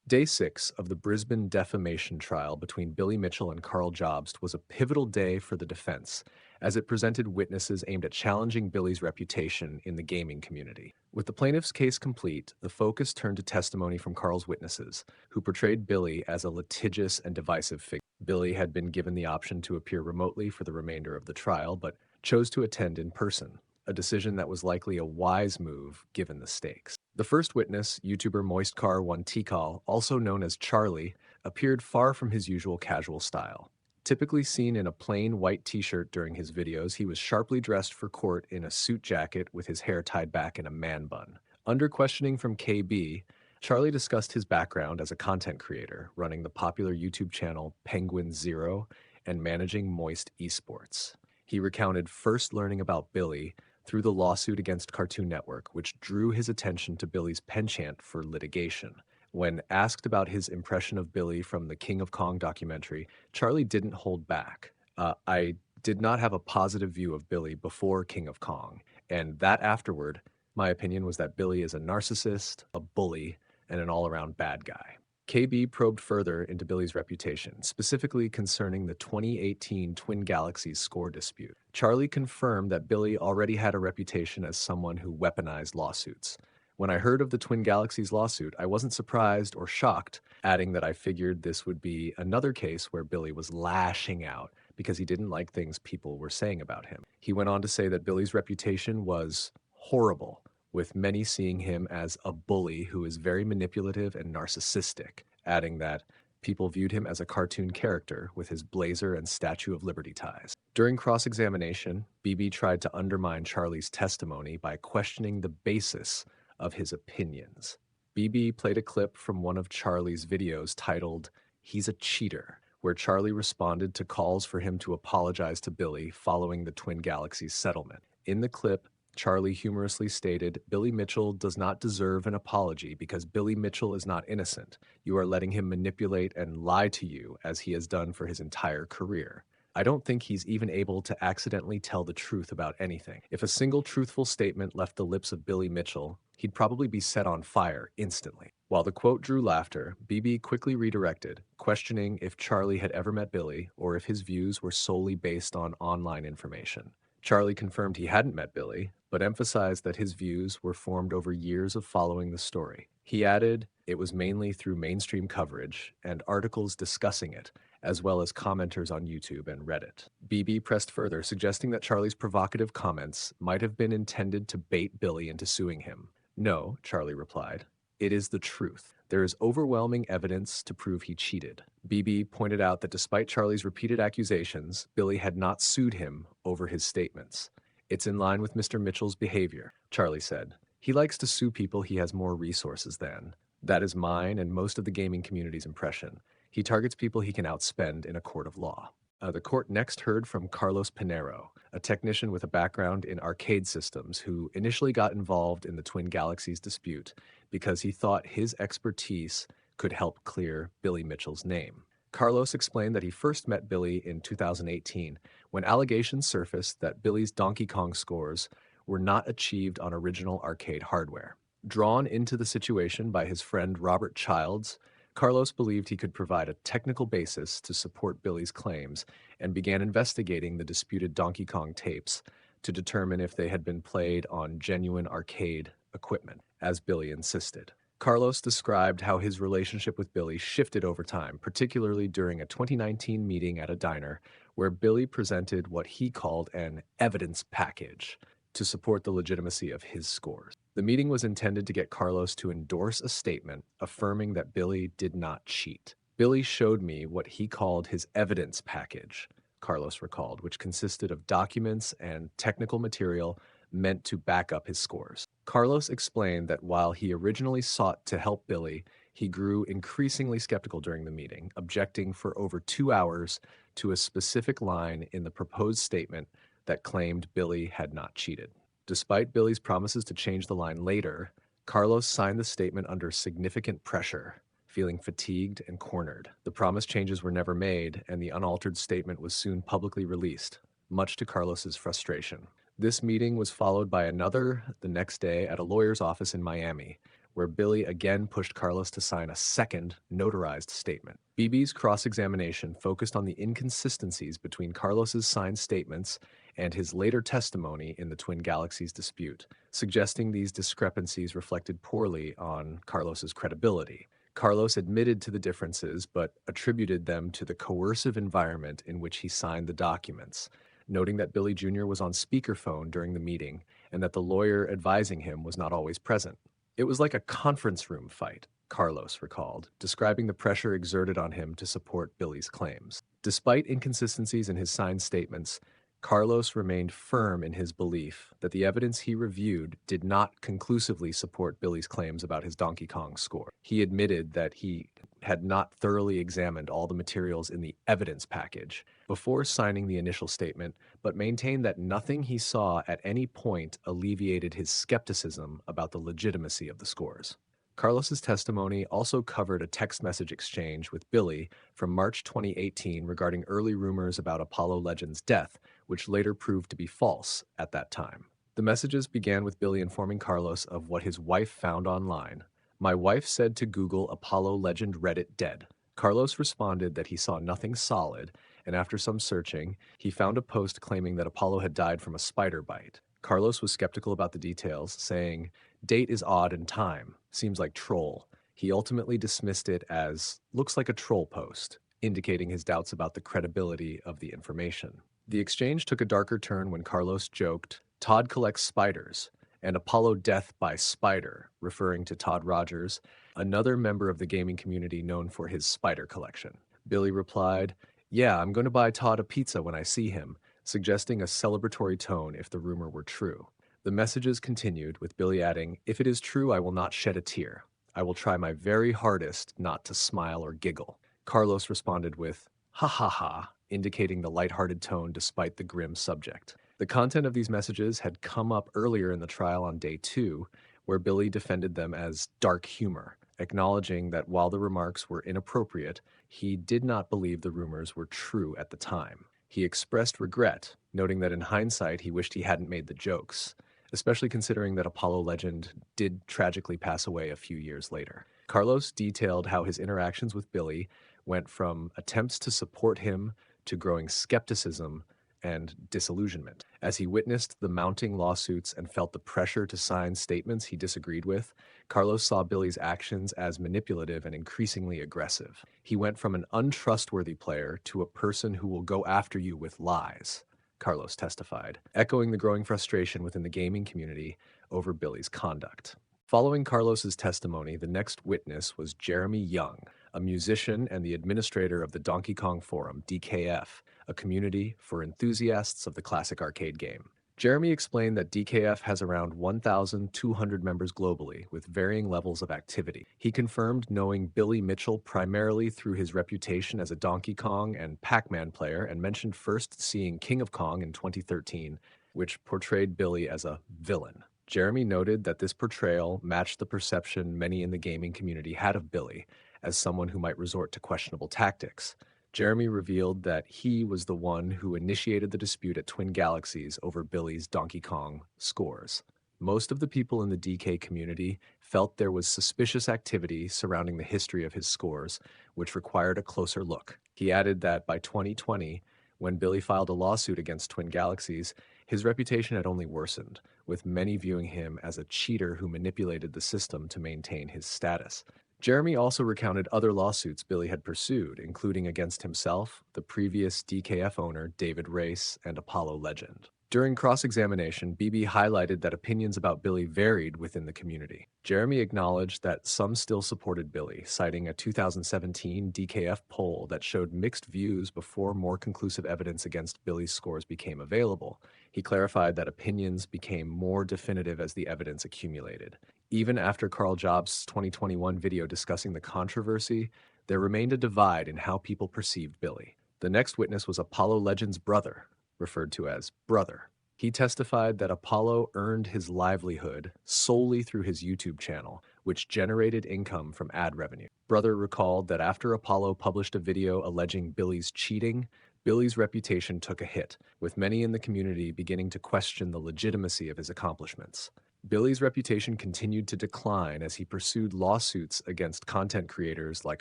Day 6 of the Brisbane defamation trial between Billy Mitchell and Karl Jobst was a pivotal day for the defense, as it presented witnesses aimed at challenging Billy's reputation in the gaming community. With the plaintiff's case complete, the focus turned to testimony from Karl's witnesses, who portrayed Billy as a litigious and divisive figure. Billy had been given the option to appear remotely for the remainder of the trial, but chose to attend in person, a decision that was likely a wise move given the stakes. The first witness, YouTuber Moistcar1Tikal, also known as Charlie, appeared far from his usual casual style. Typically seen in a plain white t-shirt during his videos, he was sharply dressed for court in a suit jacket with his hair tied back in a man bun. Under questioning from KB, Charlie discussed his background as a content creator, running the popular YouTube channel Penguin Zero and managing Moist Esports. He recounted first learning about Billy through the lawsuit against Cartoon Network, which drew his attention to Billy's penchant for litigation. When asked about his impression of Billy from the King of Kong documentary, Charlie didn't hold back. I did not have a positive view of Billy before King of Kong, and that afterward, my opinion was that Billy is a narcissist, a bully, and an all-around bad guy. KB probed further into Billy's reputation, specifically concerning the 2018 Twin Galaxies score dispute. Charlie confirmed that Billy already had a reputation as someone who weaponized lawsuits. When I heard of the Twin Galaxies lawsuit, I wasn't surprised or shocked, adding that I figured this would be another case where Billy was lashing out because he didn't like things people were saying about him. He went on to say that Billy's reputation was horrible, with many seeing him as a bully who is very manipulative and narcissistic, adding that people viewed him as a cartoon character with his blazer and Statue of Liberty ties. During cross-examination, BB tried to undermine Charlie's testimony by questioning the basis of his opinions. BB played a clip from one of Charlie's videos titled, "He's a Cheater," where Charlie responded to calls for him to apologize to Billy following the Twin Galaxies settlement. In the clip, Charlie humorously stated, "Billy Mitchell does not deserve an apology because Billy Mitchell is not innocent. You are letting him manipulate and lie to you as he has done for his entire career. I don't think he's even able to accidentally tell the truth about anything. If a single truthful statement left the lips of Billy Mitchell, he'd probably be set on fire instantly." While the quote drew laughter, BB quickly redirected, questioning if Charlie had ever met Billy or if his views were solely based on online information. Charlie confirmed he hadn't met Billy, but emphasized that his views were formed over years of following the story. He added it was mainly through mainstream coverage and articles discussing it, as well as commenters on YouTube and Reddit. BB pressed further, suggesting that Charlie's provocative comments might have been intended to bait Billy into suing him. "No," Charlie replied. "It is the truth. There is overwhelming evidence to prove he cheated." BB pointed out that despite Charlie's repeated accusations, Billy had not sued him over his statements. "It's in line with Mr. Mitchell's behavior," Charlie said. "He likes to sue people he has more resources than. That is mine and most of the gaming community's impression. He targets people he can outspend in a court of law." The court next heard from Carlos Panero, a technician with a background in arcade systems who initially got involved in the Twin Galaxies dispute because he thought his expertise could help clear Billy Mitchell's name. Carlos explained that he first met Billy in 2018 when allegations surfaced that Billy's Donkey Kong scores were not achieved on original arcade hardware. Drawn into the situation by his friend Robert Childs, Carlos believed he could provide a technical basis to support Billy's claims and began investigating the disputed Donkey Kong tapes to determine if they had been played on genuine arcade equipment, as Billy insisted. Carlos described how his relationship with Billy shifted over time, particularly during a 2019 meeting at a diner where Billy presented what he called an evidence package to support the legitimacy of his scores. The meeting was intended to get Carlos to endorse a statement affirming that Billy did not cheat. "Billy showed me what he called his evidence package," Carlos recalled, which consisted of documents and technical material meant to back up his scores. Carlos explained that while he originally sought to help Billy, he grew increasingly skeptical during the meeting, objecting for over 2 hours to a specific line in the proposed statement that claimed Billy had not cheated. Despite Billy's promises to change the line later, Carlos signed the statement under significant pressure, feeling fatigued and cornered. The promised changes were never made, and the unaltered statement was soon publicly released, much to Carlos's frustration. This meeting was followed by another the next day at a lawyer's office in Miami, where Billy again pushed Carlos to sign a second, notarized statement. BB's cross-examination focused on the inconsistencies between Carlos's signed statements and his later testimony in the Twin Galaxies dispute, suggesting these discrepancies reflected poorly on Carlos's credibility. Carlos admitted to the differences but attributed them to the coercive environment in which he signed the documents, noting that Billy Jr. was on speakerphone during the meeting and that the lawyer advising him was not always present. It was like a conference room fight, Carlos recalled, describing the pressure exerted on him to support Billy's claims. Despite inconsistencies in his signed statements, Carlos remained firm in his belief that the evidence he reviewed did not conclusively support Billy's claims about his Donkey Kong score. He admitted that he had not thoroughly examined all the materials in the evidence package before signing the initial statement, but maintained that nothing he saw at any point alleviated his skepticism about the legitimacy of the scores. Carlos's testimony also covered a text message exchange with Billy from March 2018 regarding early rumors about Apollo Legends' death, which later proved to be false at that time. The messages began with Billy informing Carlos of what his wife found online. "My wife said to Google Apollo Legend Reddit dead." Carlos responded that he saw nothing solid, and after some searching, he found a post claiming that Apollo had died from a spider bite. Carlos was skeptical about the details, saying, "Date is odd and time. Seems like troll." He ultimately dismissed it as, "Looks like a troll post," indicating his doubts about the credibility of the information. The exchange took a darker turn when Carlos joked, "Todd collects spiders," and "Apollo death by spider," referring to Todd Rogers, another member of the gaming community known for his spider collection. Billy replied, "Yeah, I'm going to buy Todd a pizza when I see him," suggesting a celebratory tone if the rumor were true. The messages continued, with Billy adding, "If it is true, I will not shed a tear. I will try my very hardest not to smile or giggle." Carlos responded with, "Ha ha ha," indicating the lighthearted tone despite the grim subject. The content of these messages had come up earlier in the trial on day 2, where Billy defended them as dark humor, acknowledging that while the remarks were inappropriate, he did not believe the rumors were true at the time. He expressed regret, noting that in hindsight he wished he hadn't made the jokes, especially considering that Apollo Legend did tragically pass away a few years later. Carlos detailed how his interactions with Billy went from attempts to support him to growing skepticism and disillusionment. As he witnessed the mounting lawsuits and felt the pressure to sign statements he disagreed with, Carlos saw Billy's actions as manipulative and increasingly aggressive. He went from an untrustworthy player to a person who will go after you with lies, Carlos testified, echoing the growing frustration within the gaming community over Billy's conduct. Following Carlos's testimony, the next witness was Jeremy Young, a musician and the administrator of the Donkey Kong Forum, DKF, a community for enthusiasts of the classic arcade game. Jeremy explained that DKF has around 1,200 members globally, with varying levels of activity. He confirmed knowing Billy Mitchell primarily through his reputation as a Donkey Kong and Pac-Man player, and mentioned first seeing King of Kong in 2013, which portrayed Billy as a villain. Jeremy noted that this portrayal matched the perception many in the gaming community had of Billy as someone who might resort to questionable tactics. Jeremy revealed that he was the one who initiated the dispute at Twin Galaxies over Billy's Donkey Kong scores. Most of the people in the DK community felt there was suspicious activity surrounding the history of his scores, which required a closer look. He added that by 2020, when Billy filed a lawsuit against Twin Galaxies, his reputation had only worsened, with many viewing him as a cheater who manipulated the system to maintain his status. Jeremy also recounted other lawsuits Billy had pursued, including against himself, the previous DKF owner David Race, and Apollo Legend. During cross-examination, BB highlighted that opinions about Billy varied within the community. Jeremy acknowledged that some still supported Billy, citing a 2017 DKF poll that showed mixed views before more conclusive evidence against Billy's scores became available. He clarified that opinions became more definitive as the evidence accumulated. Even after Karl Jobst's 2021 video discussing the controversy, there remained a divide in how people perceived Billy. The next witness was Apollo Legend's brother, referred to as Brother. He testified that Apollo earned his livelihood solely through his YouTube channel, which generated income from ad revenue. Brother recalled that after Apollo published a video alleging Billy's cheating, Billy's reputation took a hit, with many in the community beginning to question the legitimacy of his accomplishments. Billy's reputation continued to decline as he pursued lawsuits against content creators like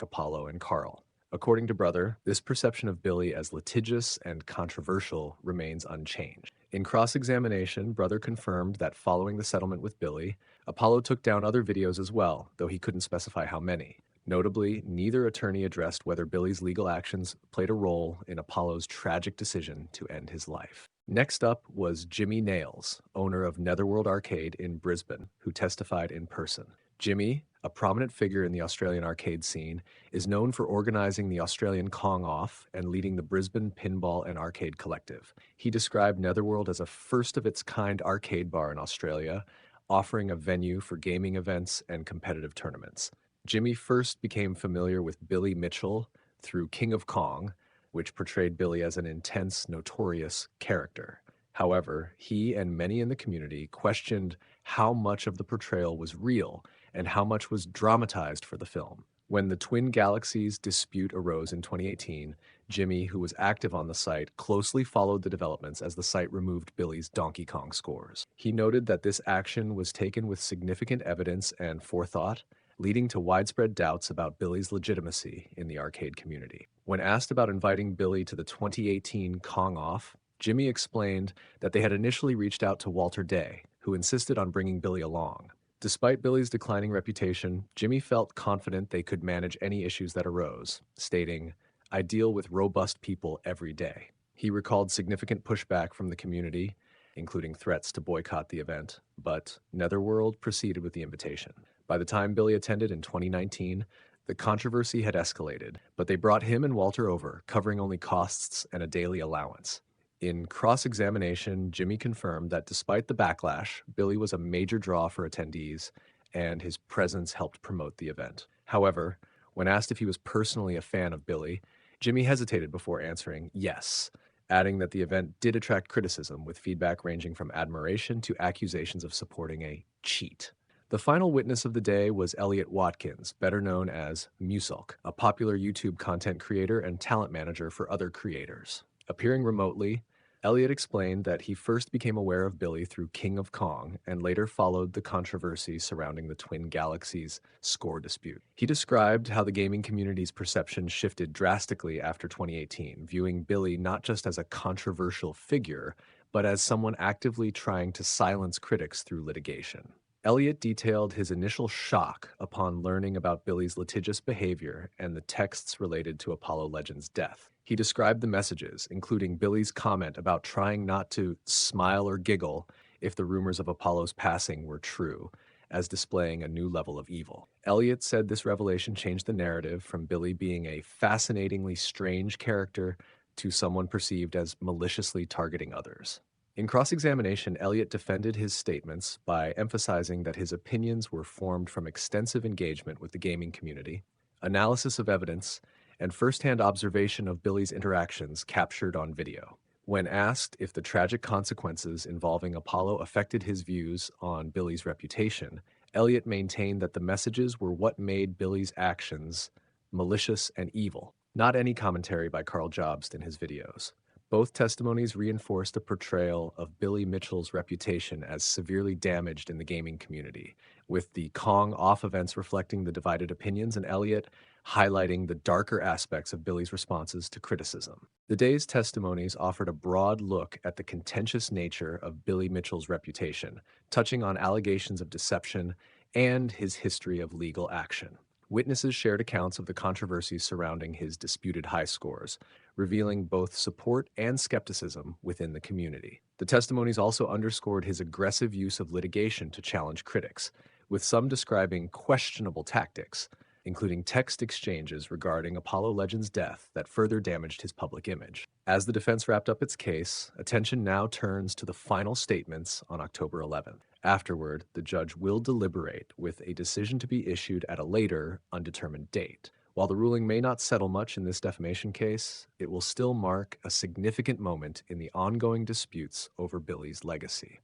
Apollo and Karl. According to Brother, this perception of Billy as litigious and controversial remains unchanged. In cross-examination, Brother confirmed that following the settlement with Billy, Apollo took down other videos as well, though he couldn't specify how many. Notably, neither attorney addressed whether Billy's legal actions played a role in Apollo's tragic decision to end his life. Next up was Jimmy Nails, owner of Netherworld Arcade in Brisbane, who testified in person. Jimmy, a prominent figure in the Australian arcade scene, is known for organizing the Australian Kong Off and leading the Brisbane Pinball and Arcade Collective. He described Netherworld as a first-of-its-kind arcade bar in Australia, offering a venue for gaming events and competitive tournaments. Jimmy first became familiar with Billy Mitchell through King of Kong, which portrayed Billy as an intense, notorious character. However, he and many in the community questioned how much of the portrayal was real and how much was dramatized for the film. When the Twin Galaxies dispute arose in 2018, Jimmy, who was active on the site, closely followed the developments as the site removed Billy's Donkey Kong scores. He noted that this action was taken with significant evidence and forethought, leading to widespread doubts about Billy's legitimacy in the arcade community. When asked about inviting Billy to the 2018 Kong Off, Jimmy explained that they had initially reached out to Walter Day, who insisted on bringing Billy along. Despite Billy's declining reputation, Jimmy felt confident they could manage any issues that arose, stating, "I deal with robust people every day." He recalled significant pushback from the community, including threats to boycott the event, but Netherworld proceeded with the invitation. By the time Billy attended in 2019, the controversy had escalated, but they brought him and Walter over, covering only costs and a daily allowance. In cross-examination, Jimmy confirmed that despite the backlash, Billy was a major draw for attendees, and his presence helped promote the event. However, when asked if he was personally a fan of Billy, Jimmy hesitated before answering yes, adding that the event did attract criticism, with feedback ranging from admiration to accusations of supporting a cheat. The final witness of the day was Elliot Watkins, better known as Musilk, a popular YouTube content creator and talent manager for other creators. Appearing remotely, Elliot explained that he first became aware of Billy through King of Kong and later followed the controversy surrounding the Twin Galaxies score dispute. He described how the gaming community's perception shifted drastically after 2018, viewing Billy not just as a controversial figure, but as someone actively trying to silence critics through litigation. Elliot detailed his initial shock upon learning about Billy's litigious behavior and the texts related to Apollo Legends' death. He described the messages, including Billy's comment about trying not to smile or giggle if the rumors of Apollo's passing were true, as displaying a new level of evil. Elliot said this revelation changed the narrative from Billy being a fascinatingly strange character to someone perceived as maliciously targeting others. In cross-examination, Elliot defended his statements by emphasizing that his opinions were formed from extensive engagement with the gaming community, analysis of evidence, and first-hand observation of Billy's interactions captured on video. When asked if the tragic consequences involving Apollo affected his views on Billy's reputation, Elliot maintained that the messages were what made Billy's actions malicious and evil, not any commentary by Karl Jobst in his videos. Both testimonies reinforced the portrayal of Billy Mitchell's reputation as severely damaged in the gaming community, with the Kong Off events reflecting the divided opinions and Elliot highlighting the darker aspects of Billy's responses to criticism. The day's testimonies offered a broad look at the contentious nature of Billy Mitchell's reputation, touching on allegations of deception and his history of legal action. Witnesses shared accounts of the controversies surrounding his disputed high scores, revealing both support and skepticism within the community. The testimonies also underscored his aggressive use of litigation to challenge critics, with some describing questionable tactics, including text exchanges regarding Apollo Legends' death that further damaged his public image. As the defense wrapped up its case, attention now turns to the final statements on October 11th. Afterward, the judge will deliberate, with a decision to be issued at a later, undetermined date. While the ruling may not settle much in this defamation case, it will still mark a significant moment in the ongoing disputes over Billy's legacy.